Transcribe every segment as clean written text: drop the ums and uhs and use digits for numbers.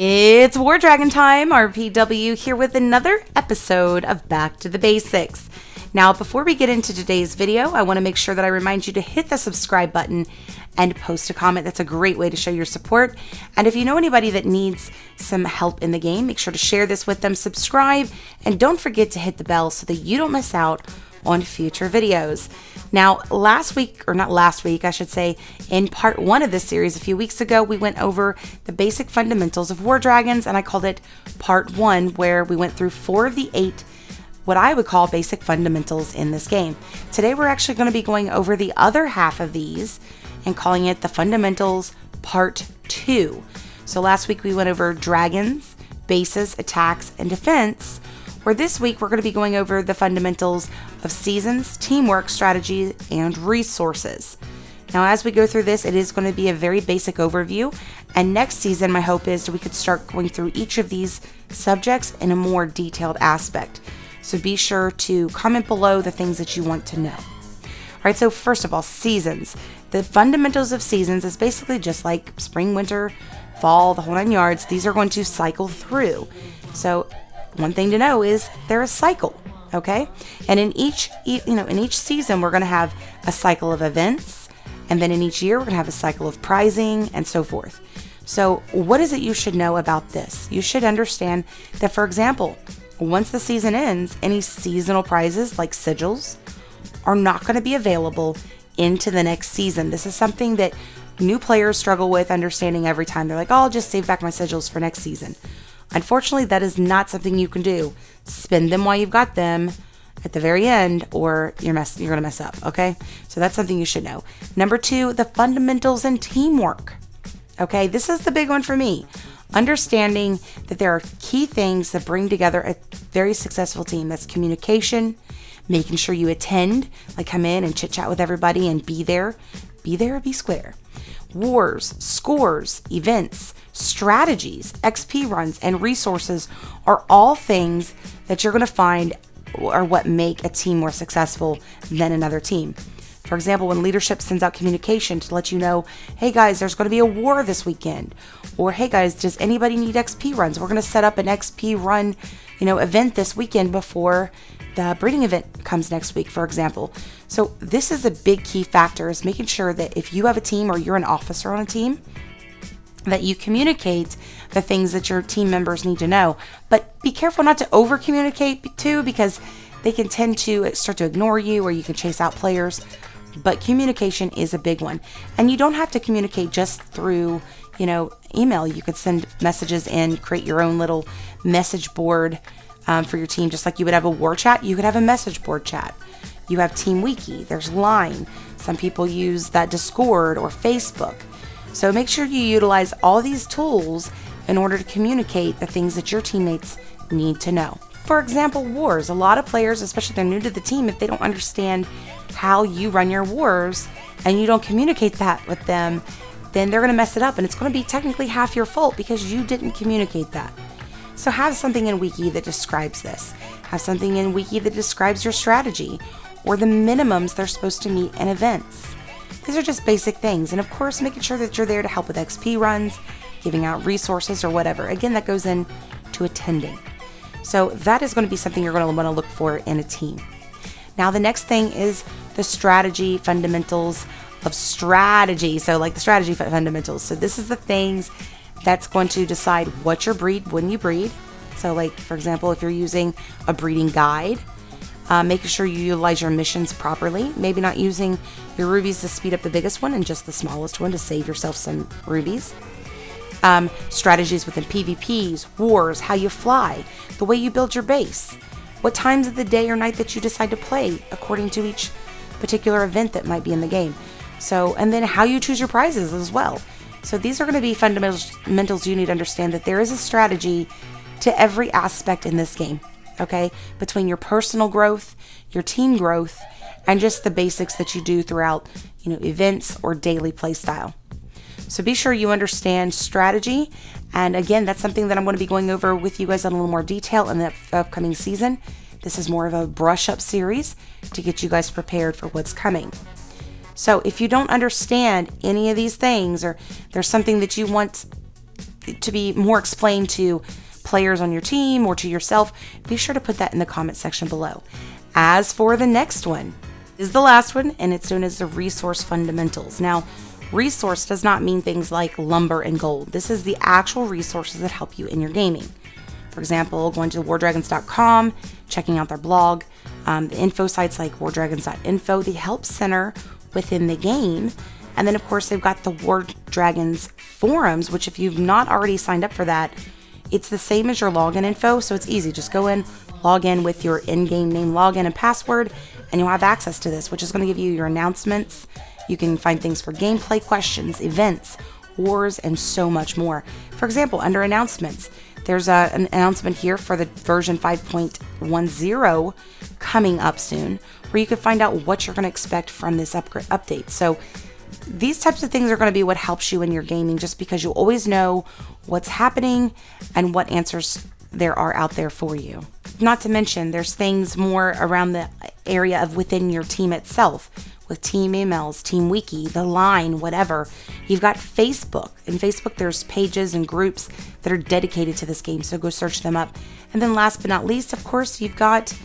It's War Dragon time, RPW, here with another episode of Back to the Basics. Now, before we get into today's video, I want to make sure that I remind you to hit the subscribe button and post a comment. That's a great way to show your support. And if you know anybody that needs some help in the game, make sure to share this with them, subscribe, and don't forget to hit the bell so that you don't miss out on future videos. Now, in part one of this series a few weeks ago, we went over the basic fundamentals of War Dragons, and I called it part one, where we went through 4 of the 8 what I would call basic fundamentals in this game. Today, we're actually going to be going over the other half of these and calling it the fundamentals part 2. So last week we went over dragons, bases, attacks, and defense, where this week we're going to be going over the fundamentals of seasons, teamwork, strategy, and resources. Now, as we go through this, it is going to be a very basic overview, and next season my hope is that we could start going through each of these subjects in a more detailed aspect. So be sure to comment below the things that you want to know. All right, so first of all, seasons. The fundamentals of seasons is basically just like spring, winter, fall, the whole 9 yards. These are going to cycle through. So one thing to know is they're a cycle, okay? And in each season, we're going to have a cycle of events, and then in each year, we're going to have a cycle of prizing and so forth. So what is it you should know about this? You should understand that, for example, once the season ends, any seasonal prizes like sigils are not going to be available into the next season. This is something that new players struggle with understanding every time. They're like, oh, I'll just save back my sigils for next season. Unfortunately, that is not something you can do. Spend them while you've got them at the very end, or you're going to mess up, okay? So that's something you should know. Number 2, the fundamentals and teamwork. Okay, this is the big one for me. Understanding that there are key things that bring together a very successful team. That's communication, making sure you attend, like come in and chit chat with everybody and be there. Be there or be square. Wars, scores, events, strategies, XP runs, and resources are all things that you're going to find are what make a team more successful than another team. For example, when leadership sends out communication to let you know, hey guys, there's going to be a war this weekend. Or hey guys, does anybody need XP runs? We're going to set up an XP run, event this weekend before the breeding event comes next week, for example. So this is a big key factor, is making sure that if you have a team or you're an officer on a team, that you communicate the things that your team members need to know. But be careful not to over communicate too, because they can tend to start to ignore you, or you can chase out players. But communication is a big one. And you don't have to communicate just through, email. You could send messages and create your own little message board for your team. Just like you would have a war chat, you could have a message board chat. You have Team Wiki, there's Line. Some people use that Discord or Facebook. So make sure you utilize all these tools in order to communicate the things that your teammates need to know. For example, wars. A lot of players, especially if they're new to the team, if they don't understand how you run your wars and you don't communicate that with them, then they're going to mess it up, and it's going to be technically half your fault because you didn't communicate that. So have something in Wiki that describes this. Have something in Wiki that describes your strategy or the minimums they're supposed to meet in events. These are just basic things, and of course making sure that you're there to help with XP runs, giving out resources or whatever. Again, that goes into attending. So that is going to be something you're going to want to look for in a team. Now, the next thing is the strategy fundamentals of strategy. So like the strategy fundamentals. So this is the things that's going to decide what your breed when you breed. So like, for example, if you're using a breeding guide, making sure you utilize your missions properly. Maybe not using your rubies to speed up the biggest one and just the smallest one to save yourself some rubies. Strategies within PvPs, wars, how you fly, the way you build your base, what times of the day or night that you decide to play according to each particular event that might be in the game. So, and then how you choose your prizes as well. So these are going to be fundamentals you need to understand, that there is a strategy to every aspect in this game, okay? Between your personal growth, your team growth, and just the basics that you do throughout, events or daily play style. So be sure you understand strategy. And again, that's something that I'm going to be going over with you guys in a little more detail in the upcoming season. This is more of a brush up series to get you guys prepared for what's coming. So if you don't understand any of these things, or there's something that you want to be more explained to players on your team or to yourself, be sure to put that in the comment section below. As for the next one, is the last one, and it's known as the resource fundamentals. Now, resource does not mean things like lumber and gold. This is the actual resources that help you in your gaming. For example, going to wardragons.com, checking out their blog, the info sites like wardragons.info, the help center within the game. And then, of course, they've got the War Dragons forums, which if you've not already signed up for that, it's the same as your login info, so it's easy. Just go in, log in with your in-game name, login, and password, and you'll have access to this, which is going to give you your announcements. You can find things for gameplay questions, events, wars, and so much more. For example, under announcements, there's an announcement here for the version 5.10 coming up soon, where you can find out what you're going to expect from this update. So these types of things are going to be what helps you in your gaming, just because you always know what's happening and what answers there are out there for you. Not to mention, there's things more around the area of within your team itself, with team emails, team wiki, the line, whatever. You've got Facebook. In Facebook, there's pages and groups that are dedicated to this game, so go search them up. And then last but not least, of course, you've got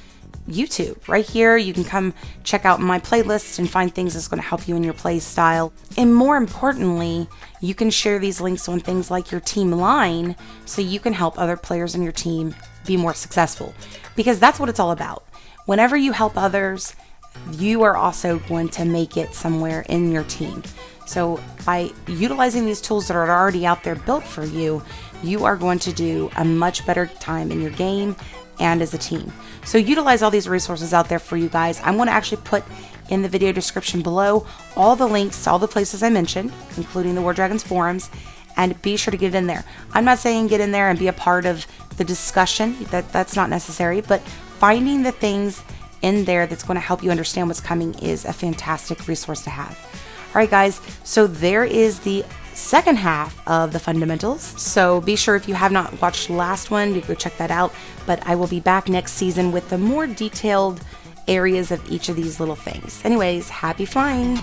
YouTube. Right here, you can come check out my playlist and find things that's going to help you in your play style. And more importantly, you can share these links on things like your team line, so you can help other players in your team be more successful. Because that's what it's all about. Whenever you help others, you are also going to make it somewhere in your team. So by utilizing these tools that are already out there built for you, you are going to do a much better time in your game and as a team. So utilize all these resources out there for you guys. I'm going to actually put in the video description below all the links to all the places I mentioned, including the War Dragons forums, and be sure to get in there. I'm not saying get in there and be a part of the discussion. That's not necessary, but finding the things in there that's going to help you understand what's coming is a fantastic resource to have. All right, guys, so there is the second half of the fundamentals. So be sure, if you have not watched the last one, you go check that out. But I will be back next season with the more detailed areas of each of these little things. Anyways, happy flying.